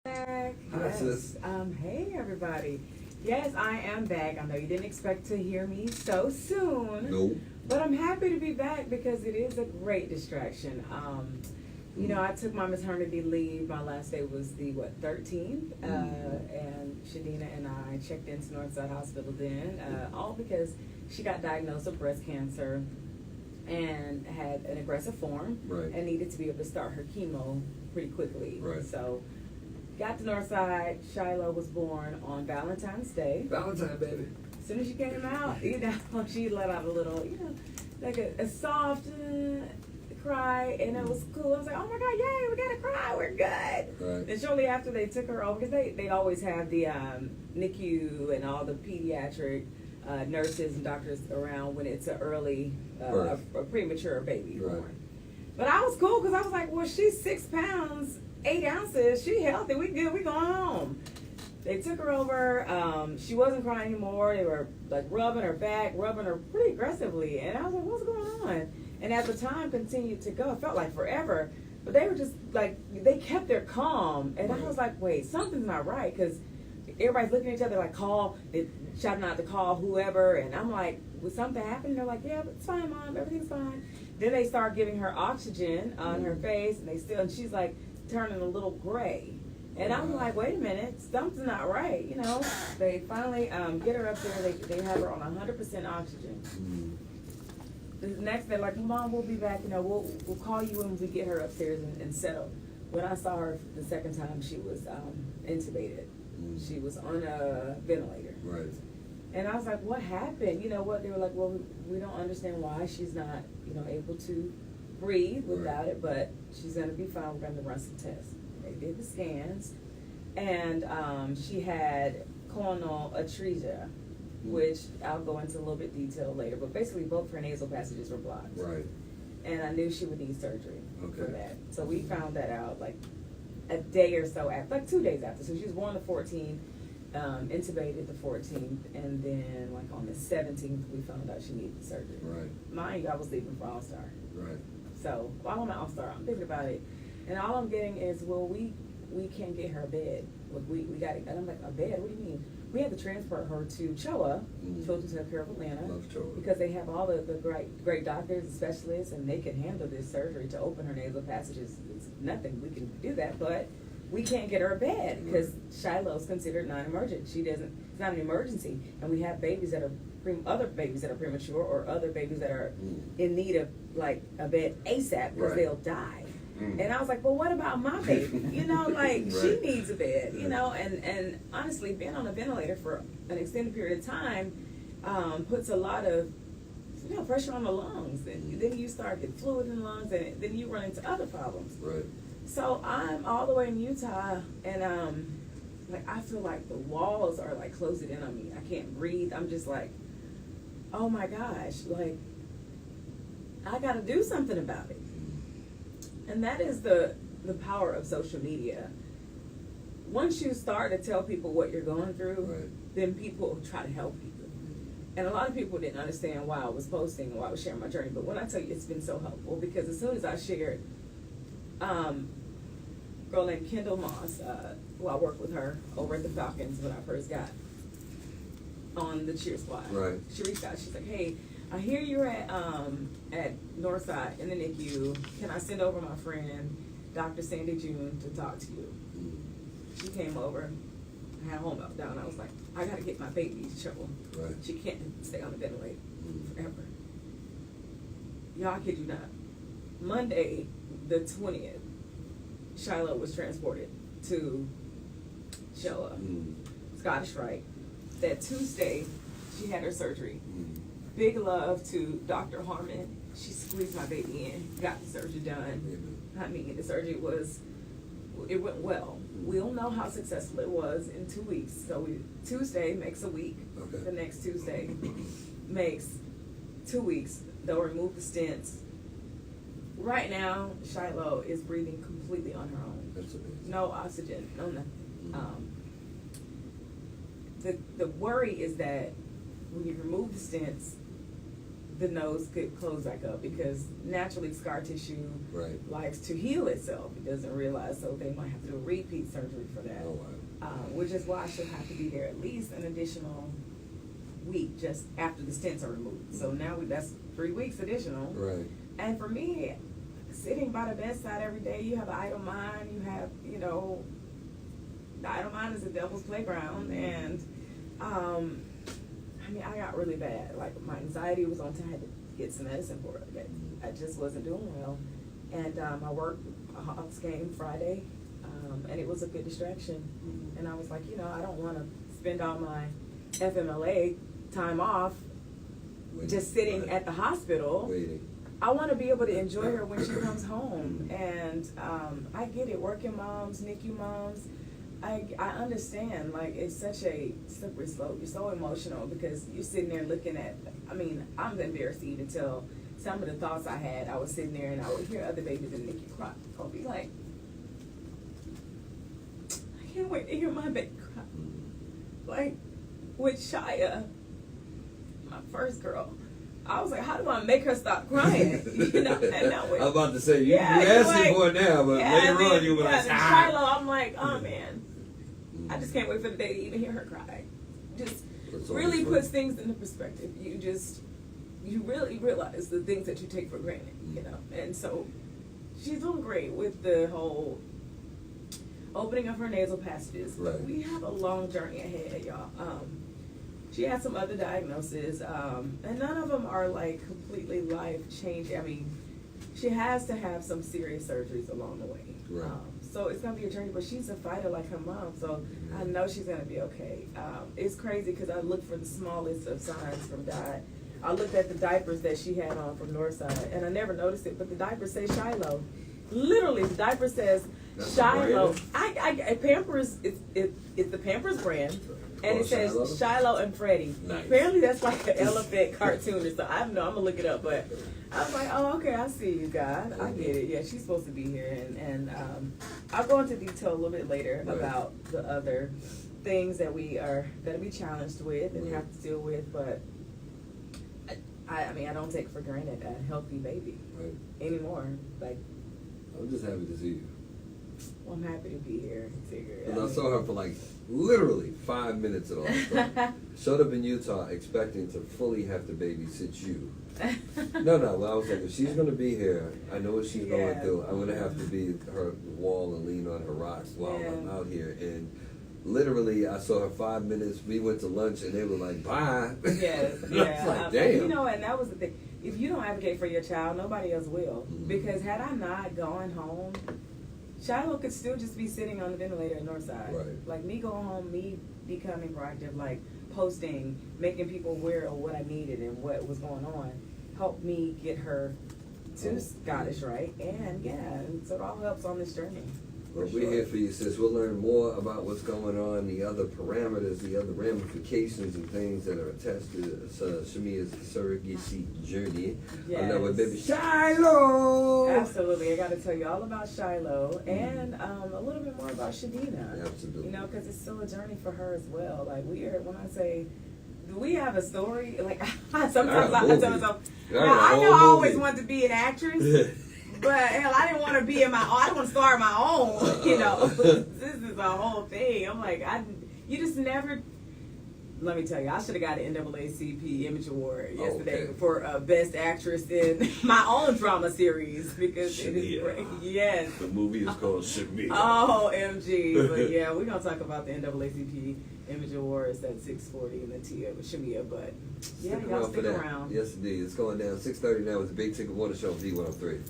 Back. Hi, sis. Hey everybody. Yes, I am back. I know you didn't expect to hear me so soon. No. But I'm happy to be back because it is a great distraction. I took my maternity leave. My last day was the 13th, and Shadina and I checked into Northside Hospital then, all because she got diagnosed with breast cancer and had an aggressive form, Right. and needed to be able to start her chemo pretty quickly. Right. So, got to Northside. Shiloh was born on Valentine's Day. Valentine, baby. As soon as she came out, she let out a little, like a soft cry, and it was cool. I was like, oh my God, yay, we got to cry, we're good. Right. And shortly after they took her over, because they always have the NICU and all the pediatric nurses and doctors around when it's an early, a premature baby born. But I was cool because I was like, well, she's 6 pounds, 8 ounces, she healthy, we good, we going home. They took her over, she wasn't crying anymore, they were like rubbing her back, rubbing her pretty aggressively, and I was like, what's going on? And as the time continued to go, it felt like forever, but they were just like, they kept their calm, and I was like, wait, something's not right, because everybody's looking at each other like, they're shouting out to call whoever, and I'm like, was something happening? They're like, yeah, it's fine, Mom, everything's fine. Then they start giving her oxygen on her face, and she's like turning a little gray. And I'm like, wait a minute, something's not right, They finally get her up there, they have her on 100% oxygen. The next day, like, Mom, we'll be back, we'll call you when we get her upstairs and settle. When I saw her the second time, she was intubated. She was on a ventilator. Right. And I was like, what happened? They were like, well, we don't understand why she's not, able to breathe without it, but she's going to be fine. We're going to run some tests. They did the scans, and she had coronal atresia, which I'll go into a little bit detail later, but basically both her nasal passages were blocked. Right. And I knew she would need surgery for Okay. that. So we found that out like a day or so after, like 2 days after. So she was born the 14th, intubated the 14th, and then like on the 17th we found out she needed surgery. Right. Mind you, I was leaving for All-Star. Right. So while I'm at All-Star, I'm thinking about it, and all I'm getting is, well, we can't get her a bed. We got it. And I'm like, a bed? What do you mean? We had to transfer her to CHOA, Children's Care of Atlanta, Love CHOA. because they have all the great doctors and specialists, and they can handle this surgery to open her nasal passages. It's nothing. We can do that, but we can't get her a bed because Shiloh's considered non-emergent. It's not an emergency, and we have babies that are other babies that are premature, or other babies that are in need of like a bed ASAP because they'll die. And I was like, well, what about my baby? She needs a bed, and honestly, being on a ventilator for an extended period of time puts a lot of pressure on the lungs, and then you start getting fluid in the lungs, and then you run into other problems. Right. So I'm all the way in Utah, and I feel like the walls are like closing in on me. I can't breathe. I'm just like, oh my gosh, like I got to do something about it. And that is the power of social media. Once you start to tell people what you're going through, then people try to help you. And a lot of people didn't understand why I was posting and why I was sharing my journey. But when I tell you, it's been so helpful, because as soon as I shared, a girl named Kendall Moss, who I worked with her over at the Falcons when I first got on the cheer squad. Right. She reached out. She's like, hey, I hear you're at Northside in the NICU. Can I send over my friend, Dr. Sandy June, to talk to you? She came over. I had a whole meltdown. I was like, I got to get my baby to show. Right. She can't stay on the ventilator forever. Y'all, kid you not. Monday, the 20th, Shiloh was transported to Showa, Scottish Rite. That Tuesday, she had her surgery. Big love to Dr. Harmon. She squeezed my baby in, got the surgery done. I mean, the surgery it went well. We'll know how successful it was in 2 weeks. So Tuesday makes a week. Okay. The next Tuesday makes 2 weeks. They'll remove the stents. Right now, Shiloh is breathing completely on her own. That's amazing. No oxygen, no nothing. The worry is that when you remove the stents, the nose could close back up, because naturally scar tissue likes to heal itself. It doesn't realize, so they might have to do a repeat surgery for that. Oh, wow. Which is why I should have to be there at least an additional week just after the stents are removed. So now that's 3 weeks additional. Right. And for me, sitting by the bedside every day, you have an idle mind. You have, the idle mind is a devil's playground. And I mean, I got really bad. Like, my anxiety was on time. I had to get some medicine for it. I just wasn't doing well. And I worked Hawks game Friday, and it was a good distraction. And I was like, I don't want to spend all my FMLA time off just sitting at the hospital. I want to be able to enjoy her when she comes home. And I get it. Working moms, NICU moms, I understand. Like, it's such a slippery slope. You're so emotional because you're sitting there looking at, I mean, I'm embarrassed to even tell some of the thoughts I had. I was sitting there and I would hear other babies in the NICU cry. I'll be like, I can't wait to hear my baby cry. Like, with Shia, my first girl, I was like, how do I make her stop crying? And that way, I'm about to say, you're asking for it now, but later on you were like, Shiloh, I'm like, oh man, I just can't wait for the day to even hear her cry. Just really puts things into perspective. You really realize the things that you take for granted, And so she's doing great with the whole opening of her nasal passages. But we have a long journey ahead, y'all. She had some other diagnoses, and none of them are like completely life-changing. I mean, she has to have some serious surgeries along the way. So it's going to be a journey, but she's a fighter like her mom, so I know she's going to be okay. It's crazy because I looked for the smallest of signs from Dot. I looked at the diapers that she had on from Northside, and I never noticed it, but the diaper says Shiloh. Literally, the diaper says Shiloh. Pampers, it's the Pampers brand. And it says Shiloh and Freddie. Nice. Apparently that's like an elephant cartoon or something. I don't know. I'm going to look it up. But I was like, oh, okay, I see you, God. I get it. Yeah, she's supposed to be here. And I'll go into detail a little bit later about the other things that we are going to be challenged with and have to deal with. But, I mean, I don't take for granted a healthy baby anymore. Like, I'm just happy to see you. Well, I'm happy to be here. I saw her for like literally 5 minutes at all. Showed up in Utah expecting to fully have to babysit you. No, well, I was like, if she's going to be here, I know what she's going through. I'm going to have to be her wall and lean on her rocks while I'm out here. And literally, I saw her 5 minutes. We went to lunch and they were like, bye. Yes, I was like, damn. And that was the thing. If you don't advocate for your child, nobody else will. Because had I not gone home, Shiloh could still just be sitting on the ventilator at Northside. Like, me going home, me becoming proactive, like posting, making people aware of what I needed and what was going on, helped me get her to Scottish, right? And so it all helps on this journey. Well, we're here for you, sis. We'll learn more about what's going on, the other parameters, the other ramifications and things that are attached to Shamea's surrogacy journey. Yes. Another baby, Shiloh! Absolutely. I got to tell you all about Shiloh and a little bit more about Shadina. Absolutely. Because it's still a journey for her as well. Like, when I say, do we have a story? Like, sometimes I tell myself, I know I always wanted to be an actress. But hell, I didn't want to be in my own. I didn't want to star in my own. This is a whole thing. I'm like, you just never. Let me tell you, I should have got an NAACP Image Award yesterday for Best Actress in my own drama series because it is great. Yes. The movie is called Shamea. Oh, MG. But yeah, we're gonna talk about the NAACP Image Awards at 6:40 in the T of Shamea. But yeah, y'all stick around. Yes, indeed. It's going down 6:30 now with the Big Ticket Water Show V103.